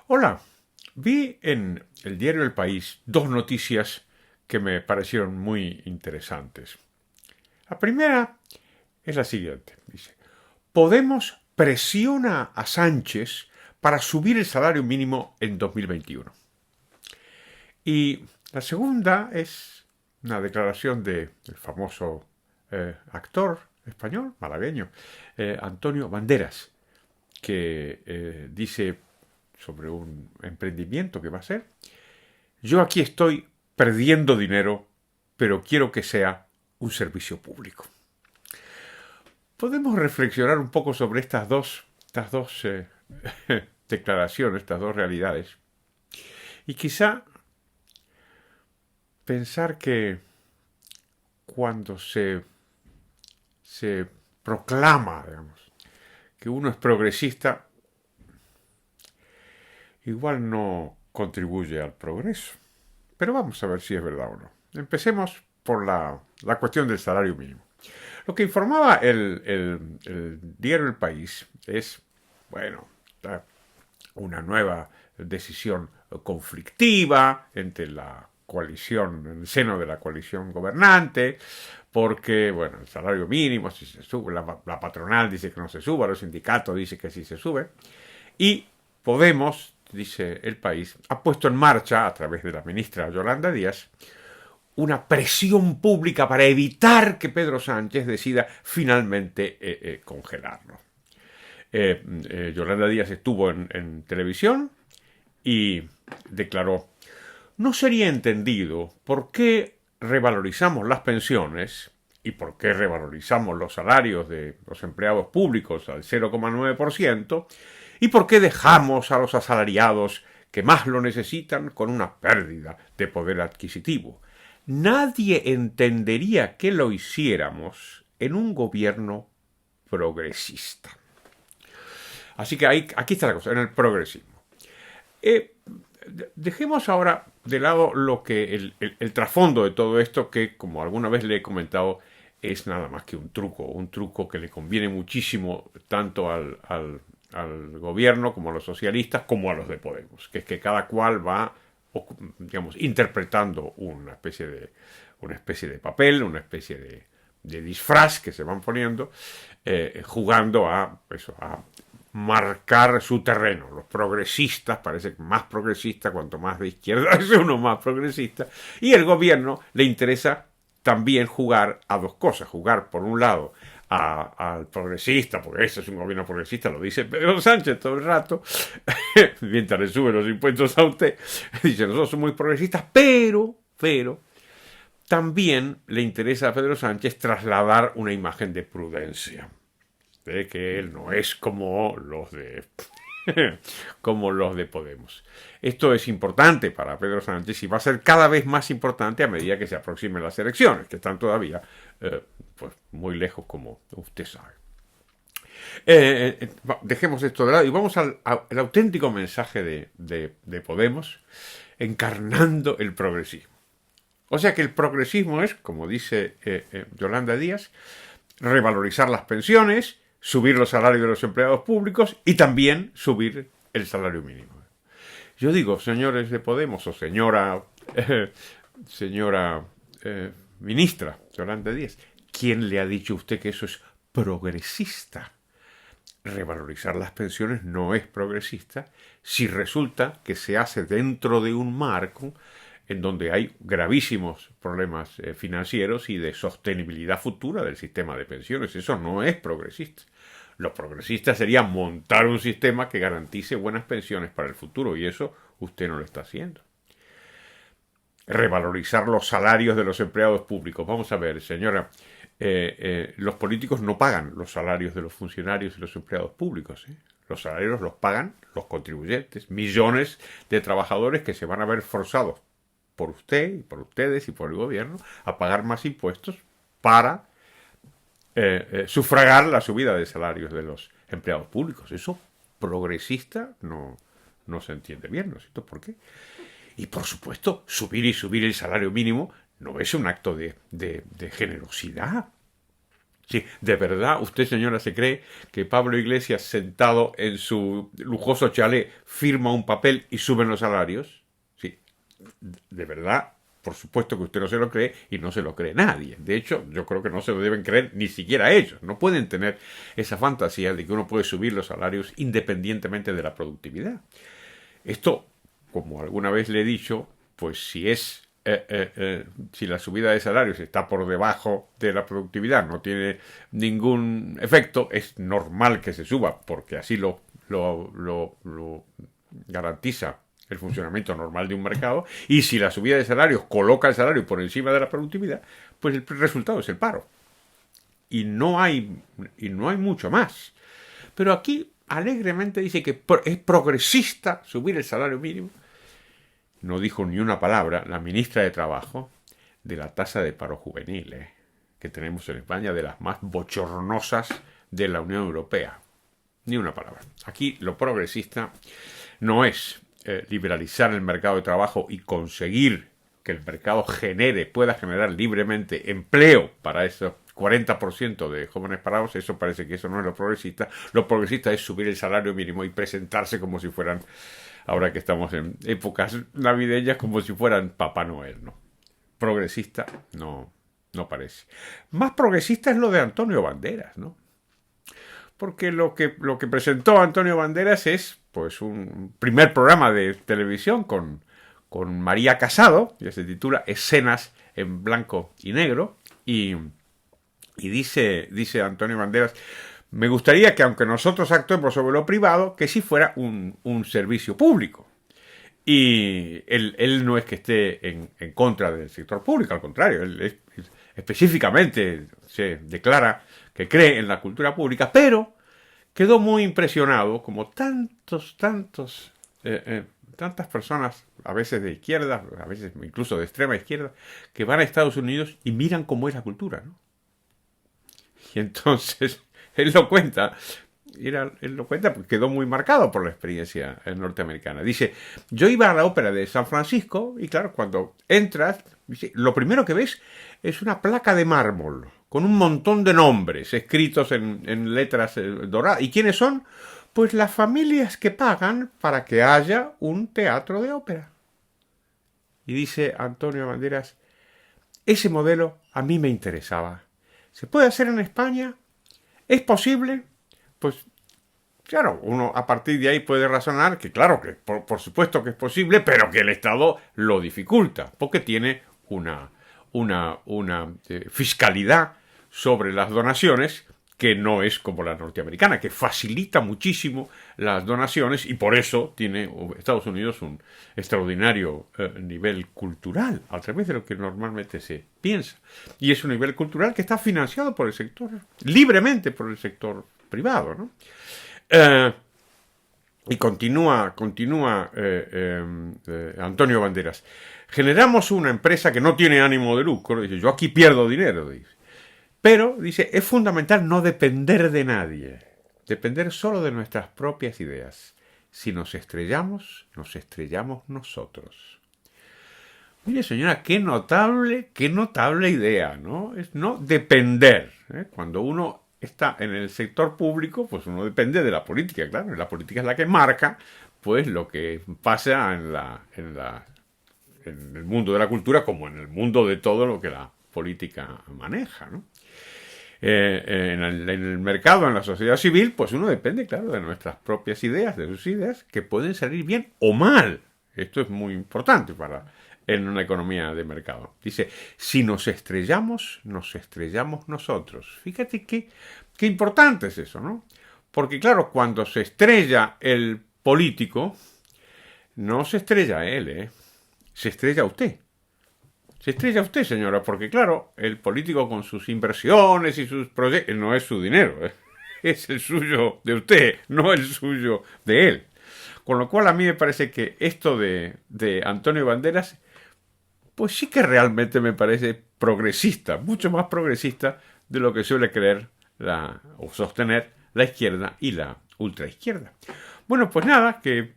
Hola, vi en el diario El País dos noticias que me parecieron muy interesantes. La primera es la siguiente. Dice, Podemos presiona a Sánchez para subir el salario mínimo en 2021. Y la segunda es una declaración del famoso actor español, malagueño, Antonio Banderas, que dice sobre un emprendimiento que va a hacer: yo aquí estoy perdiendo dinero, pero quiero que sea un servicio público. Podemos reflexionar un poco sobre estas dos declaraciones, estas dos realidades, y quizá pensar que cuando se proclama, digamos, que uno es progresista, igual no contribuye al progreso. Pero vamos a ver si es verdad o no. Empecemos por la cuestión del salario mínimo. Lo que informaba el diario El País es, bueno, una nueva decisión conflictiva entre la coalición, en el seno de la coalición gobernante, porque, bueno, el salario mínimo, si se sube, la patronal dice que no se suba, los sindicatos dicen que sí se sube, y Podemos, dice El País, ha puesto en marcha, a través de la ministra Yolanda Díaz, una presión pública para evitar que Pedro Sánchez decida finalmente congelarlo. Yolanda Díaz estuvo en televisión y declaró: no sería entendido por qué revalorizamos las pensiones y por qué revalorizamos los salarios de los empleados públicos al 0,9% y por qué dejamos a los asalariados que más lo necesitan con una pérdida de poder adquisitivo. Nadie entendería que lo hiciéramos en un gobierno progresista. Así que aquí está la cosa, en el progresismo. Dejemos ahora de lado lo que el trasfondo de todo esto, que como alguna vez le he comentado, es nada más que un truco que le conviene muchísimo tanto al gobierno como a los socialistas como a los de Podemos, que es que cada cual va, digamos, interpretando una especie de papel, una especie de disfraz que se van poniendo, jugando a marcar su terreno. Los progresistas, parece más progresista, cuanto más de izquierda es uno más progresista, y el gobierno le interesa también jugar a dos cosas: jugar por un lado al progresista, porque ese es un gobierno progresista, lo dice Pedro Sánchez todo el rato, mientras le sube los impuestos a usted, dice: nosotros somos muy progresistas, pero también le interesa a Pedro Sánchez trasladar una imagen de prudencia, de que él no es como los de Podemos. Esto es importante para Pedro Sánchez y va a ser cada vez más importante a medida que se aproximen las elecciones, que están todavía pues muy lejos, como usted sabe. Dejemos esto de lado y vamos al auténtico mensaje de Podemos, encarnando el progresismo. O sea que el progresismo es, como dice Yolanda Díaz, revalorizar las pensiones, subir los salarios de los empleados públicos y también subir el salario mínimo. Yo digo, señores de Podemos o señora ministra Yolanda Díaz, ¿quién le ha dicho a usted que eso es progresista? Revalorizar las pensiones no es progresista si resulta que se hace dentro de un marco en donde hay gravísimos problemas financieros y de sostenibilidad futura del sistema de pensiones. Eso no es progresista. Lo progresista sería montar un sistema que garantice buenas pensiones para el futuro, y eso usted no lo está haciendo. Revalorizar los salarios de los empleados públicos. Vamos a ver, señora, los políticos no pagan los salarios de los funcionarios y los empleados públicos. Los salarios los pagan los contribuyentes, millones de trabajadores que se van a ver forzados por usted y por ustedes y por el gobierno a pagar más impuestos para sufragar la subida de salarios de los empleados públicos. Eso progresista no se entiende bien, ¿no es cierto? ¿Por qué? Y por supuesto, subir el salario mínimo no es un acto de generosidad. Sí, ¿de verdad usted, señora, se cree que Pablo Iglesias, sentado en su lujoso chalet, firma un papel y suben los salarios? Sí, de verdad, por supuesto que usted no se lo cree y no se lo cree nadie. De hecho, yo creo que no se lo deben creer ni siquiera ellos. No pueden tener esa fantasía de que uno puede subir los salarios independientemente de la productividad. Esto, como alguna vez le he dicho, pues si la subida de salarios está por debajo de la productividad, no tiene ningún efecto, es normal que se suba, porque así lo garantiza el funcionamiento normal de un mercado. Y si la subida de salarios coloca el salario por encima de la productividad, pues el resultado es el paro. Y no hay mucho más. Pero aquí alegremente dice que es progresista subir el salario mínimo. No dijo ni una palabra la ministra de Trabajo de la tasa de paro juvenil, que tenemos en España, de las más bochornosas de la Unión Europea. Ni una palabra. Aquí lo progresista no es liberalizar el mercado de trabajo y conseguir que el mercado pueda generar libremente empleo para esos 40% de jóvenes parados. Eso parece que eso no es lo progresista. Lo progresista es subir el salario mínimo y presentarse como si fueran, ahora que estamos en épocas navideñas, como si fueran Papá Noel, ¿no? Progresista no parece. Más progresista es lo de Antonio Banderas, ¿no? Porque lo que presentó Antonio Banderas es pues un primer programa de televisión con María Casado, que se titula Escenas en blanco y negro, y dice Antonio Banderas: me gustaría que, aunque nosotros actuemos sobre lo privado, que sí fuera un servicio público. Y él no es que esté en contra del sector público, al contrario, él específicamente se declara que cree en la cultura pública, pero quedó muy impresionado, como tantas personas, a veces de izquierda, a veces incluso de extrema izquierda, que van a Estados Unidos y miran cómo es la cultura, ¿no? Y entonces él lo cuenta porque quedó muy marcado por la experiencia norteamericana. Dice: yo iba a la ópera de San Francisco y claro, cuando entras, dice, lo primero que ves es una placa de mármol con un montón de nombres escritos en letras doradas. ¿Y quiénes son? Pues las familias que pagan para que haya un teatro de ópera. Y dice Antonio Banderas: ese modelo a mí me interesaba. ¿Se puede hacer en España? ¿Es posible? Pues claro, uno a partir de ahí puede razonar que claro, que por supuesto que es posible, pero que el Estado lo dificulta, porque tiene una fiscalidad sobre las donaciones que no es como la norteamericana, que facilita muchísimo las donaciones, y por eso tiene Estados Unidos un extraordinario nivel cultural, al revés de lo que normalmente se piensa. Y es un nivel cultural que está financiado por el sector, libremente por el sector privado, ¿no? Y continúa Antonio Banderas: generamos una empresa que no tiene ánimo de lucro. Dice: yo aquí pierdo dinero, dice. Pero, dice, es fundamental no depender de nadie, depender solo de nuestras propias ideas. Si nos estrellamos nosotros. Mire, señora, qué notable idea, ¿no? Es no depender. Cuando uno está en el sector público, pues uno depende de la política, claro. La política es la que marca, pues, lo que pasa en el mundo de la cultura, como en el mundo de todo lo que la política maneja, ¿no? En el mercado, en la sociedad civil, pues uno depende, claro, de nuestras propias ideas, de sus ideas, que pueden salir bien o mal. Esto es muy importante en una economía de mercado. Dice: si nos estrellamos nosotros. Fíjate qué importante es eso, ¿no? Porque claro, cuando se estrella el político, no se estrella él, se estrella usted. Se estrella usted, señora, porque claro, el político con sus inversiones y sus proyectos no es su dinero, es el suyo de usted, no el suyo de él. Con lo cual a mí me parece que esto de Antonio Banderas, pues sí que realmente me parece progresista, mucho más progresista de lo que suele creer o sostener la izquierda y la ultraizquierda. Bueno, pues nada, que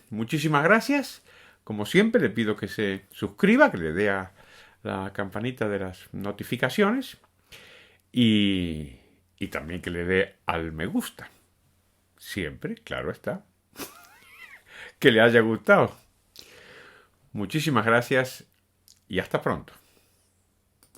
muchísimas gracias. Como siempre, le pido que se suscriba, que le dé a la campanita de las notificaciones, y, y también que le dé al me gusta. Siempre, claro está, que le haya gustado. Muchísimas gracias y hasta pronto.